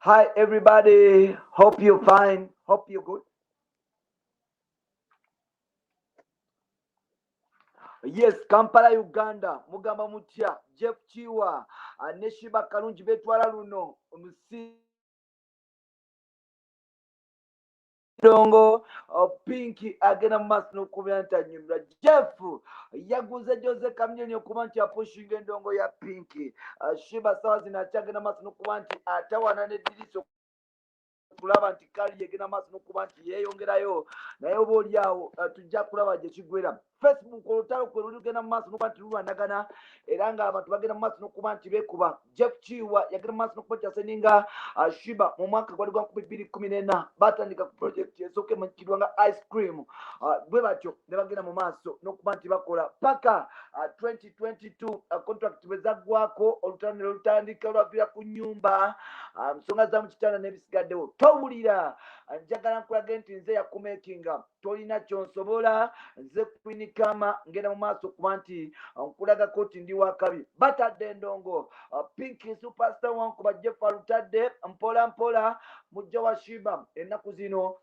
Hi everybody, hope you're fine, hope you're good. Yes, Kampala, Uganda, Mugamba Mutya, Jeff Kiwa, ne Sheebah Karungi betwala luno Dongo Pinky agenda mu maaso n'okubira nti anyumirwa. Jeff yaguze Jose Kamyeni okuba nti apushinga endongo ya Pinky. Sheebah sawa zino akyagenda mu maaso n'okuba nti atawana n'eddirisa kulaba nti kali yegenda maaso n'okuba nti yeeyongerayo naye oba oli awo tujja kulaba gye kigwera. Facebook olutalo kwe lugenda mu maaso n'okuba nti lulwanagana era ng'abantu bagenda mu maaso n'okuba nti beekuba. Jeff Kiwa yagenda mu maaso n'okuba nti aseninga Sheebah mu mwaka gwali gwa 2014 batandika ku projekiti esooka emanyikirwa nga ice cream. Bwe batyo ne bagenda mu maaso n'okuba nti bakola paka 2022 contract bwe zaggwako olutalo ne lutandika lwaviira ku nnyumba nsonga za mu kitanda n'ebisigaddewo. Towulira njagala nkulage nti nze yakumakinga tolina kyonsobola nze Queen Kama ngenda mu maaso kuba nti nkulagako ti ndi wakabi. Batadde endongo Pinky superstar wankuba Jeff alutadde mpola mpola mujja wa Sheebah ennaku zino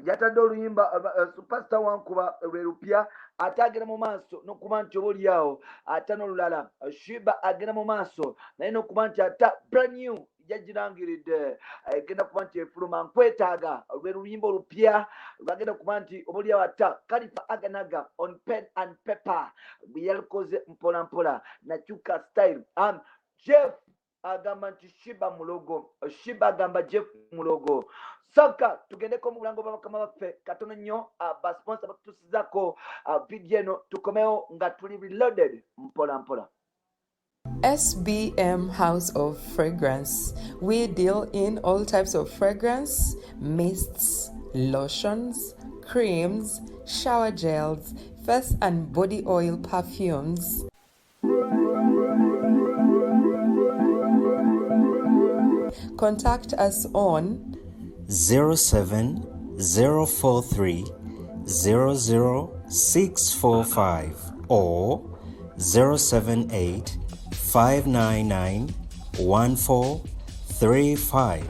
yatadde oluyimba superstar wankuba lwe lupya ate agenda mu maaso n'okuba nti oba oliawo ate n'olulala Sheebah agenda mu maaso naye n'okuba nti ata brand new yagirangiridde egenda kuba nti efuluma nkwetaaga lwe luyimba olupya lwagenda kuba nti oba oliawo ata Kalifa Aganaga on pen and paper bwe yalukoze mpola mpola nakyuka style. Jeff agamba nti Sheebah mulogo, Sheebah agamba Jeff mulogo. Soka tugendeko mu bulango bw'abakama baffe katono nnyo basponsa batutusizako video eno tukomewo nga tuli reloaded mpola mpola. SBM House of Fragrance. We deal in all types of fragrance, mists, lotions, creams, shower gels, face and body oil perfumes. Contact us on 07043 00645 or 078 599 1435.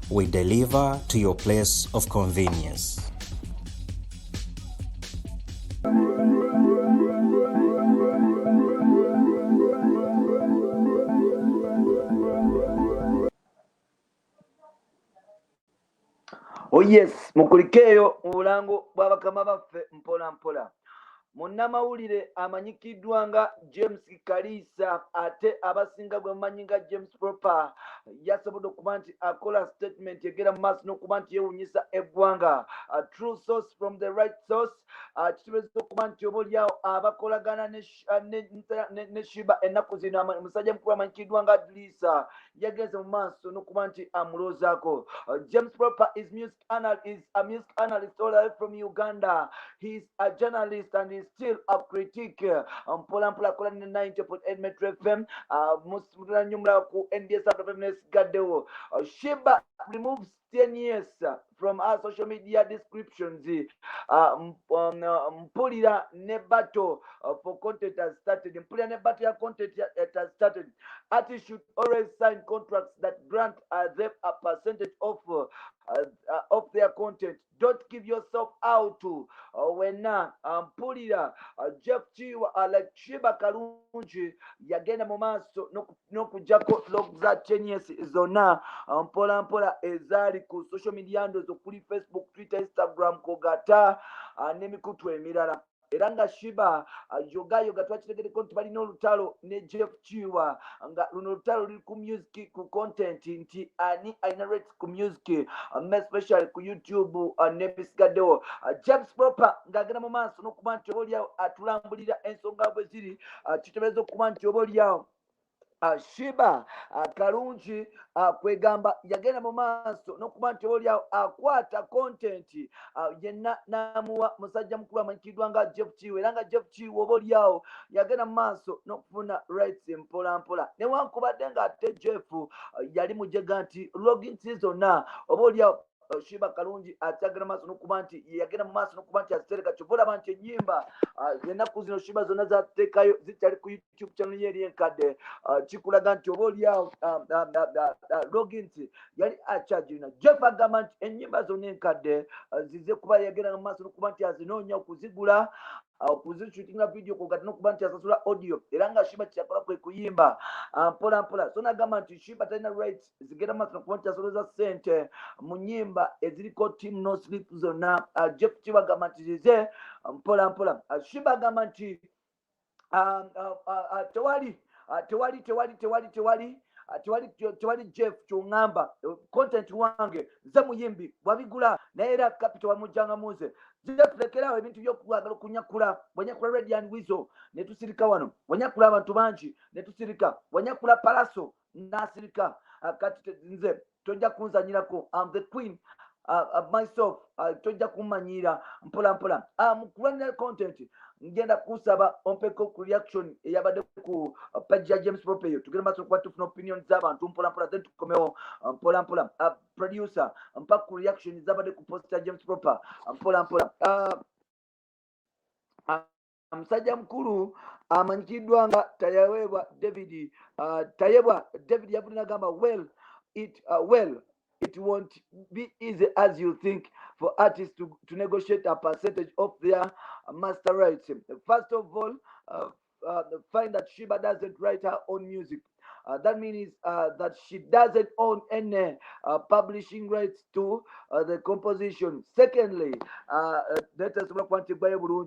We deliver to your place of convenience. Oh yes, mukulikeyo mu bulango bw'abakama baffe mpola mpola. Munnamawulire amanyikiddwa nga James Kalisa ate abasinga gwe mumanyi nga James Proper yasobodde okuba nti akola statement egera mu maaso n'okuba nti yeewunyisa eggwanga. True source from the right source. Kitegeeza okuba nti oba oliawo abakolagana ne Sheebah ennaku zino omusajja mukulu amanyikiddwa nga Adlisa yagenze mu maaso n'okuba nti amuloozaako. James Proper is a music analyst all the way from Uganda. He is a journalist and is still a critique. Mpola mpola akola ne 90.8 Metro FM. Musula nyumla ku NDS FM gaddewo. Sheebah removes 10 years from our social media descriptions. Mpulira ne battle for content has started. Mpulira ne battle ya content has started. Artists should always sign contracts that grant them a percentage of their content. Don't give yourself out to when mpulira Jeff Kiwa like Sheebah Karungi yagenda mu maaso n'okujjako log za 10 years zonna mpola mpola ezaali ku social media handles okuli Facebook, Twitter, Instagram kogata n'emikutu emirala. Era nga Sheebah yogayoga twakitegereko nti balina olutalo ne Jeff Kiwa nga luno olutalo luli ku music ku content nti ani alina rates ku music especially ku YouTube n'ebisigaddewo. James Proper ng'agenda mu maaso n'okuba nti oba oliawo atulambulira ensonga bwe ziri kitegeeza okuba nti oba oliawo Sheebah Karungi kwegamba yagenda mu maaso n'okuba nti oba oliawo akwata content yenna n'amuwa musajja mukulu amanyikiddwa nga Jeff Kiwa era nga Jeff Kiwa oba oliawo yagenda mu maaso n'okufuna rights mpola mpola newankubadde ng'ate Jeff yali mujega nti logins zonna oba oliawo Sheebah Karungi akyagenda maaso n'okuba nti yagenda mu maaso n'okuba nti azitereka kyova olaba nti ennyimba ennaku zino Sheebah zonna zateekayo zikyali ku YouTube channel ye eri enkadde kikulaga nti oba oliawo logins yali akyagirina. Jeff agamba nti ennyimba zonna enkadde zize kuba yagenda mu maaso n'okuba nti azinoonya okuzigula okuzishootinga video kugata n'okuba nti asasula audio era nga Sheebah kyakola kwe kuyimba mpola mpola. So n'agamba nti Sheebah talina rights zigenda mu maaso n'okuba nti asolooza ssente mu nnyimba eziriko team no sleep zonna. Jeff Kiwa agamba nti zize mpola mpola. Sheebah agamba nti tewali Jeff kyongamba content wange nze muyimbi wabigula naye era capital wamujjanga muze. Jeff lekerawo ebintu by'okwagala okunyakula. Wanyakula Red and Weasel ne tusirika wano, wanyakula abantu bangi ne tusirika, wanyakula Palaso n'asirika. Kati nze tojja kunzanyirako, I'm the queen myself, tojja kummanyira mpola mpola. Mu kulwanira content ngenda kusaba ompeko ku reaction eyabadde ku page ya James Proper eyo tugenda maaso okuba tufuna opinion z'abantu mpola mpola then tukomewo mpola mpola. Producer mpa ku reaction zabadde ku post ya James Proper mpola mpola. Musajja mukulu amanyikiddwa nga Tayebwa David. Tayebwa David yavudde n'agamba well it won't be easy as you think for artists to negotiate a percentage of their master rights. First of all, find that Sheebah doesn't write her own music. That means that she doesn't own any publishing rights to the composition. Secondly, let us look at the Bible.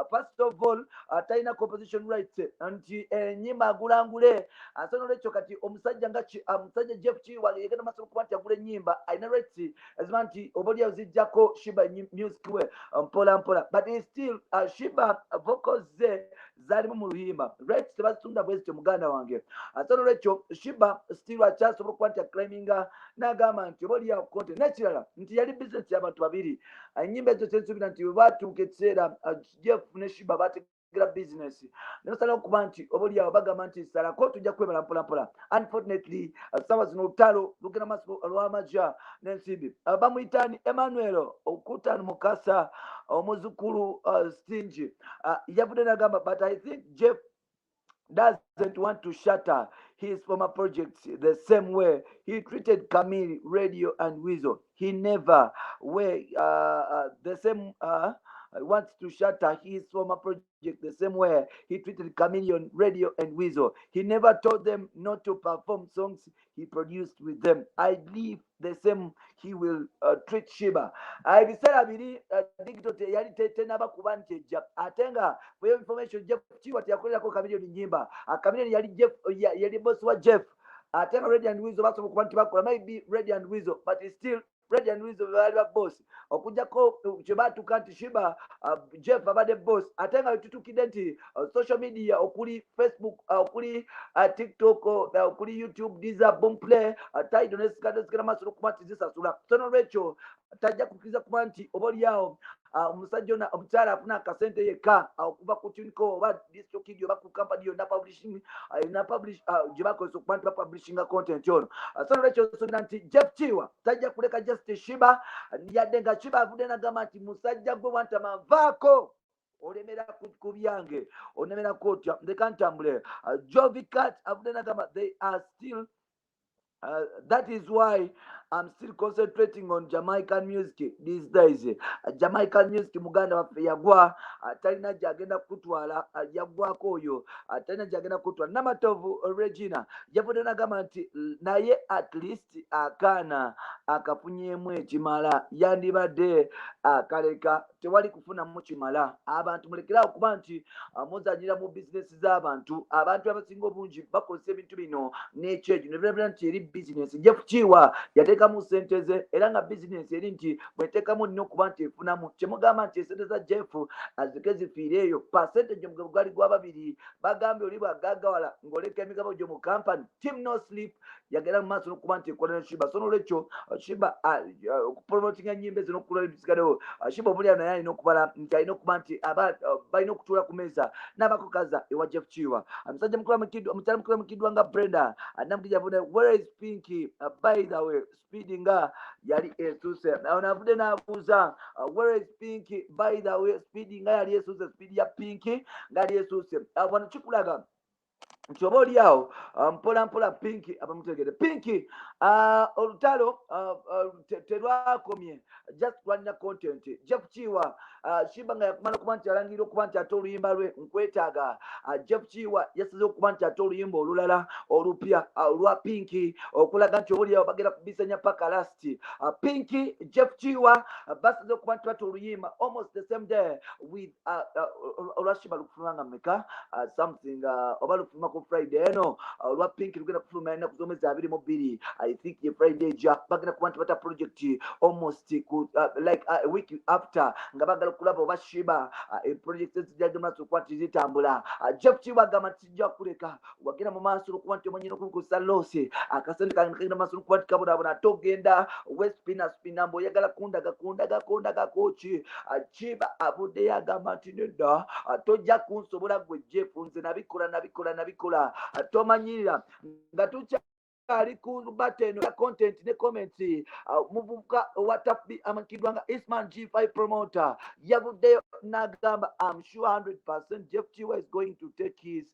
First of all, Taina composition rights and Nyimba Gulangule. And so let's look at the Omusajja Jeff Kiwa yagenda maaso n'okuba nti agula ennyimba alina rights ezimanti oboolyawo zijjako Sheebah music we mpola mpola. But still Sheebah vocals ze zalimu mu luyimba rights tebazitunda bwezityo muganda wange. So lwekyo Sheebah still akyasobola okuba nti aclaiminga n'agamba nti oboolyawo content n'ekirala nti yali business y'abantu babiri. Ennyimba ezo kyensuubira nti bwe baatuuka ekiseera Jeff ne Sheebah bategera business nebasala okuba nti oboolyawo bagamba nti salako tujja kwebala mpola mpola. Unfortunately sawa zino olutalo lugenda maaso olw'amagya n'ensimbi. Bamuyitani Emmanuel Okutani Mukasa omuzukulu Stingy yavudde n'agamba but I think Jeff doesn't want to shatter his former projects the same way he treated Camille, Radio and Weasel. He never the same wants to shatter his former project the same way he treated Chameleon, Radio and Weasel. He never told them not to perform songs he produced with them. I believe the same he will treat Sheebah. Ebiseera biri digital yali tenaba kuba nti ejja ate nga for your information Jeff Kiwa teyakolerako Chameleon nnyimba. Chameleon yali boss wa Jeff ate nga Radio and Weasel basobola okuba nti bakola maybe Radio and Weasel but still Radio and Weasel baali ba boss okujjako kye baatuuka nti Sheebah Jeff abadde boss ate nga tutukidde nti social media okuli Facebook okuli TikTok okuli YouTube Deezer Boomplay Tidal nesikadde zigenda maaso n'okuba nti zisasula. So n'olwekyo tajja kukkiriza kuba nti oboolyawo omusajja omukyala afuna akasente yekka okuva ku Tuniko oba district oba ku company yonna publishing gye bakozesa okuba nti bapublishinga content ono. So n'olwekyo nsuubira nti Jeff Kiwa tajja kuleka just Sheebah yadde nga Sheebah avudde n'agamba nti musajja gwe wantama nvaako olemera ku byange onemerako otya ndeka ntambule. Jovicat avudde n'agamba they are still that is why I'm still concentrating on Jamaican music these days. Jamaican music muganda waffe yagwa talina gyagenda kutwala yagwako oyo talina gyagenda kutwala. Namatovu Regina yavudde n'agamba nti naye at least akaana akafunyeemu ekimala yandibadde akaleka tewali kufunamu kimala. Abantu mulekerawo kuba nti muzanyira mu bizinesi z'abantu. Abantu abasinga obungi bakozesa ebintu bino n'ekyejo ne birabira nti eri bizinesi. Jeff Kiwa yate n'ateekamu ssente ze era nga bizinensi eri nti bweteekamu nnyo okuba nti efunamu kyemugamba nti esente za jeff azike zifiire eyo percentage omugabo gwali gwa babiri bagambye oli bwagaggawala ng'oleka emigabo gyo mu kampani team no sleep yagenda mu maaso n'okuba nti ekola ne Sheebah so n'olwekyo Sheebah okupromotinga ennyimba ezo n'okulala ebisigaddewo Sheebah omulya naye alina okubala nti alina okuba nti balina okutuula ku meeza n'abakokaza ewa Jeff Kiwa omusajja omukyala mukulu amukiddwa nga Brenda namukija avudde where is Pinky by the way speed nga yali esuuse ono avudde n'abuuza where is Pinky by the way speed nga yali esuuse speed ya Pinky nga yali esuuse wano kikulaga nti oba oli awo mpola mpola Pinky abamutegedde Pinky olutalo terwakomye just lwalina content Jeff Kiwa Sheebah nga yakumala okuba nti alangira okuba nti ate oluyimba lwe nkwetaaga Jeff Kiwa yasaze okuba nti ate oluyimba olulala olupya olwa Pinky okulaga nti oba oli awo bagenda kubisanya paka lasti Pinky Jeff Kiwa basaze okuba nti bate oluyimba almost the same day with olwa Sheebah lukufuluma nga mmeka something oba lukufuluma ku Friday eno olwa Pinky lugenda kufuluma ennaku z'omwezi 22 I think ye Friday ja bagenda kuba nti bata project almost like a week after nga bagala okulaba oba Sheebah project ezijjadde maaso okuba nti zitambula Jeff Kiwa agamba nti kijja kuleka wagenda mu maaso okuba nti omanyina okulukusa loose akasente kange kagenda maaso okuba nti kabonaabona ate ogenda wespina mbw'oyagala kundaga koki Sheebah avuddeyo agamba nti nedda tojja kunsobola gwe Jeff nze nabikola tomanyirira nga ali ku button ya content ne comments muvubuka watapi amakiddwa nga Isman G5 promoter yavuddeyo n'agamba I'm sure 100% Jeff Kiwa is going to take his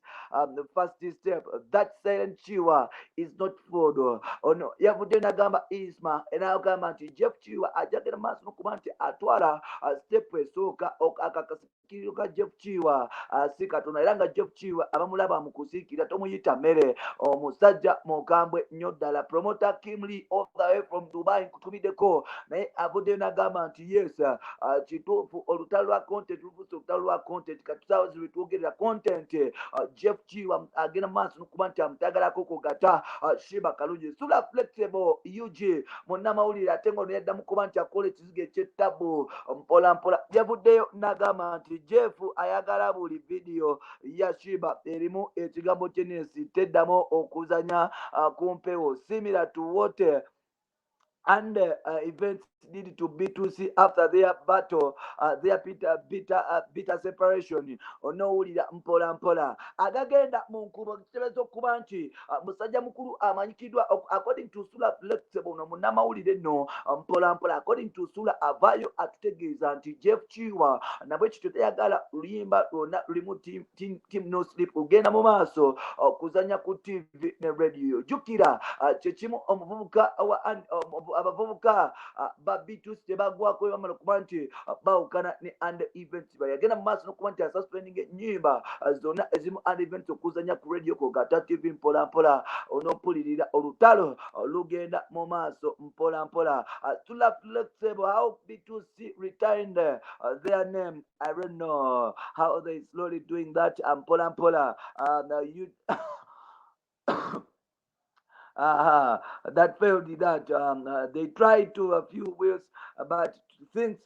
the first step that silent Kiwa is not food ono yavuddeyo n'agamba Isma n'agamba nti Jeff Kiwa ajagera maaso n'okuba nti atwala step esooka akakasikiriro ka Jeff Kiwa si katonda era nga Jeff Kiwa abamulaba mu kusiikira tomuyita mmere omusajja mukambwe nnyo ddala promoter Kim Lee all the way from Dubai nkutumiddeko naye avuddeyo n'agamba nti yes kituufu olutalo lwa content luvuse olutalo lwa content katusaawo zirwe twogerera content Jeff Kiwa agenda mu maaso n'okuba nti amutagalako kugata Sheebah Karungi sula flexible UG munnamawulire ate nga ono yaddamu kuba nti akola ekizigo eky'ettabu mpola yavuddeyo n'agamba nti Jeff ayagala buli vidiyo ya Sheebah erimu ekigambo kyenesi teddamu okuzanya kumpewo similar to what and events did to B2C after their battle, their bitter separation. Onowulira mpola agagenda mu nkubo kitebezo okuba nti musajja mukulu amanyikiddwa according to Sula Flexible no munnamawulire no mpola according to Sula avaayo atutegeeza nti Jeff Kiwa nabwe kityo teyagala luyimba lwonna lulimu team no sleep ugenda mu maaso okuzanya ku TV ne radio jukira kyekimu omuvubuka abavubuka B2C tebagwako bamala okuba nti bawukana ne under events bayagenda mu maaso n'okuba nti asuspending ennyimba zonna ezimu under events okuzanya ku radio kogata TV mpola onopulirira olutalo lugenda mu maaso mpola Sula Flexible how B2C retained their name I don't know how they slowly doing that mpola you that failed that they tried to a few ways but things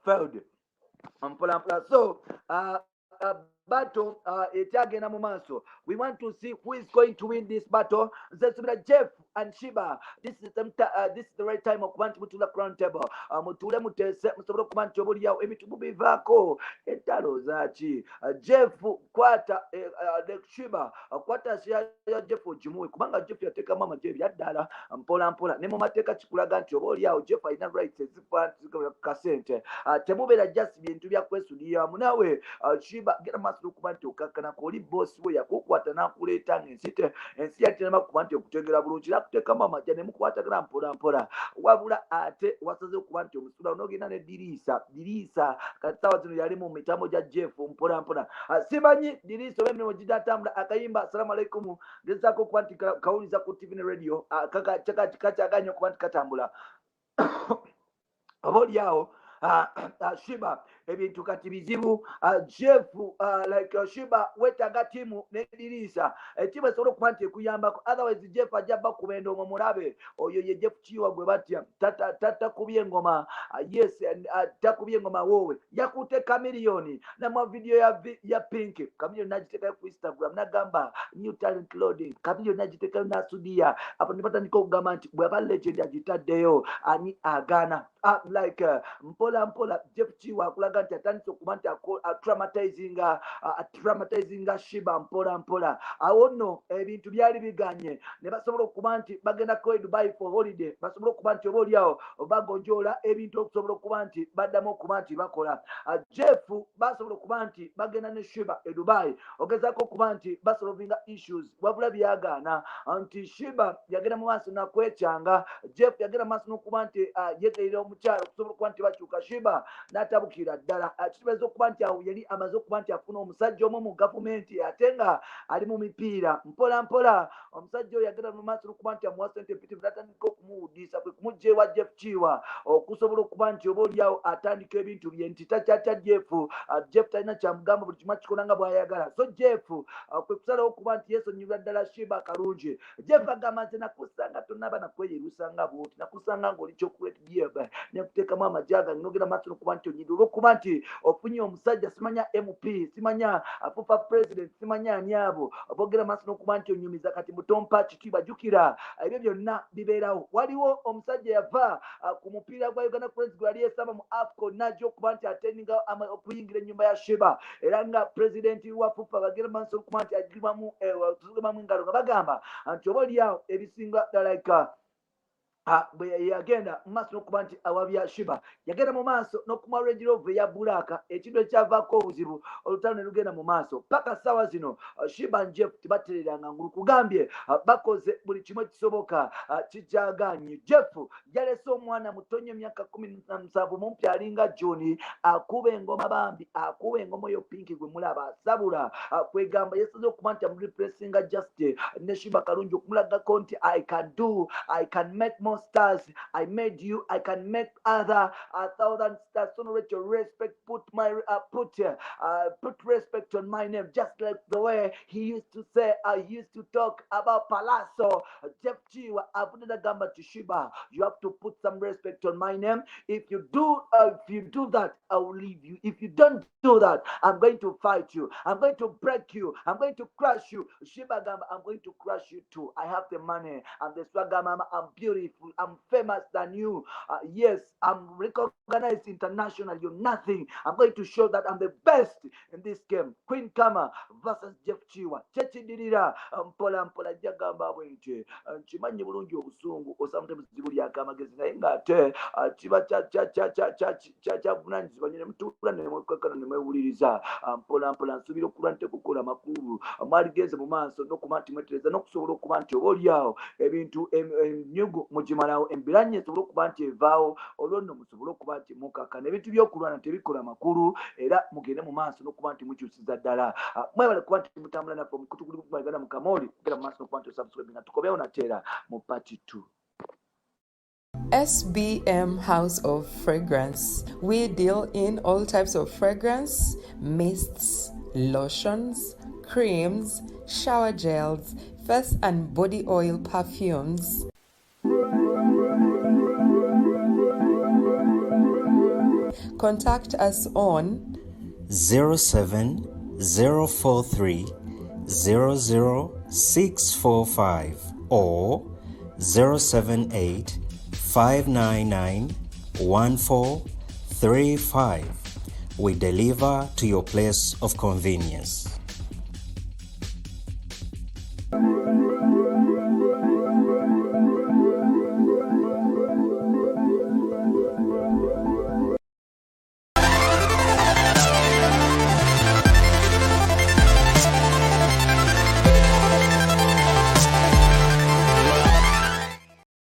failed so battle ekyagenda mu maaso we want to see who is going to win this battle Jeff and Sheebah this is the right time okuba nti mutula crown table mutule mutese musobole okuba nti obuliawo ebitubu bivaako entalo zaki Jeff kwata Sheebah kwata ya Jeff ogimuwe kubanga Jeff yateekamu amajeebi yaddala mpola ne mu mateeka kikulaga nti oba oliawo Jeff alina rights ezikasente temubeera just bintu byakwesudira munawe Sheebah gera maaso okuba nti okakkana oli bosi we yakukwata n'akuleeta ensi yatenema kuba nti okutegera bulungi nakuteekamu amajja ne mukwatagana mpola wabula ate wasaze okuba nti omusula onogenda ne diriisa kati saawa zino yali mu mitambo gya Jeff mpola simanyi diriisa oba emirimu gidatambula akayimba assalamu alaikum gezaako okuba nti kawuliza ku TV ne radio kakyaganya okuba nti katambula oba oliawo Sheebah ebintu kati bizibu. Jeff like Sheebah wetaga timu nediriisa timu esobola okuba nti ekuyambako, otherwise Jeff ajja bakuba endongo mulabe oyo ye Jeff Kiwa gwe batya takubye engoma yes takubye engoma wowe yakute Chameleone namwa video ya Pink. Chameleone nagiteka ku Instagram nagamba new talent loading. Chameleone nagiteka na studio apo nibatandika okugamba nti bwe aba legend agitaddeyo ani agana like mpola Jeff Kiwa akulaga nti atandise okuba nti traumatizinga Sheebah mpola awo nno ebintu byali biganye ne basobola okuba nti bagenda ku Dubai for holiday, basobola okuba nti oba oliawo bagonjoola ebintu okusobola okuba nti baddamu okuba nti bakola. Jeff basobola okuba nti bagenda ne Sheebah e Dubai ogezaako okuba nti basolovinga issues wabula byagaana nti Sheebah yagenda mu maaso nakwecyanga. Jeff yagenda mu maaso n'okuba nti yeteerera omukyalo okusobola okuba nti bakyuka. Sheebah n'atabukira ddala kitegeeza okuba nti awo yali amaze okuba nti afuna omusajja omu mu gavumenti ate nga ali mu mipiira mpola omusajja oyo yagenda mu maaso n'okuba nti amuwa ssente mpitivu n'atandika okumuwudiisa kwe kumugja ewa Jeff Kiwa okusobola okuba nti oba oliawo atandika ebintu bye nti takyatya Jeff talina kyamugamba buli kimu akikola nga bw'ayagala. So Jeff kwe kusalawo okuba nti yeesonyiwa ddala Sheebah Karungi. Jeff agamba nti nakusanga tonnaba nakweyeruusanga bwoti nakusanga ng'oli chocolate jeba nekuteekamu amajaaga nogera maaso n'okuba nti onyidde olw'okuba nti ofunye omusajja simanya MP simanya afufa president simanya ani abo boogera maaso n'okuba nti onyumiza kati mutompa kitiibwa jjukira ebyo byonna bibeerawo. Waliwo omusajja yava ku mupiira gwa Uganda Cranes gwe yali yeesamba mu AFCON n'ajja okuba nti atendinga okuyingira ennyumba ya Sheebah era nga pulezidenti wa FUFA bagera maaso n'okuba nti agirwamu engalo nga bagamba nti oba oliawo ebisinga like bwe yagenda mu maaso n'okuba nti awabya Sheebah yagenda mu maaso n'okuma Range Rover eya bbulaaka ekintu ekyavaako obuzibu olutalo ne lugenda mu maaso paka ssaawa zino Sheebah Jeff tebatereranga ngulu kugambye bakoze buli kimu ekisoboka kijaganye. Jeff yalese omwana mutonyo emyaka 17 mumpi alinga Juni akuba engoma bambi akuba engoma oyo Pink gwe mulaba asabula kwegamba yesaze okuba nti amurepressinga just ne Sheebah Karungi okumulagako nti I can make more stars. I made you. I can make other 1,000 stars. So let your respect put respect on my name, just like the way he used to say. I used to talk about Palazzo. Jeff Kiwa, Abunda Gamba to Sheebah. You have to put some respect on my name. If you do that, I will leave you. If you don't do that, I'm going to fight you. I'm going to break you. I'm going to crush you. Sheebah Gamba, I'm going to crush you too. I have the money. I'm the swagger mama. I'm beautiful. I'm famous than you. Yes, I'm recognized internationally. You're nothing. I'm going to show that I'm the best in this game. Queen Kama versus Jeff Kiwa. Chechidirira mpola jagamba bwente. Chimanyi bulungi obusungu sometimes zibuli akamagezi naye ngate kiba cha vunanyizibwa nyine mutula ne mwekakana ne mwewuliriza mpola nsubira okuba nti kukola makulu mwaligenze mu maaso n'okuba nti mwetereza n'okusobola okuba nti oba oliawo ebintu enyugu mugimalawo embiranye esobola okuba nti evaawo olwo nno musobola okuba nti mukakana ebintu by'okulwana tebikola makulu era mugende mu maaso n'okuba nti mukyusiza ddala mwebale kuba nti mutambula naffe omukutu guli Uganda Mukamooli kugera mu maaso n'okuba nti osubscribe nga tukobeewo nateera mu part 2. SBM House of Fragrance. We deal in all types of fragrance, mists, lotions, creams, shower gels, face and body oil perfumes. Contact us on 07043 00645 or 078 599 1435. We deliver to your place of convenience.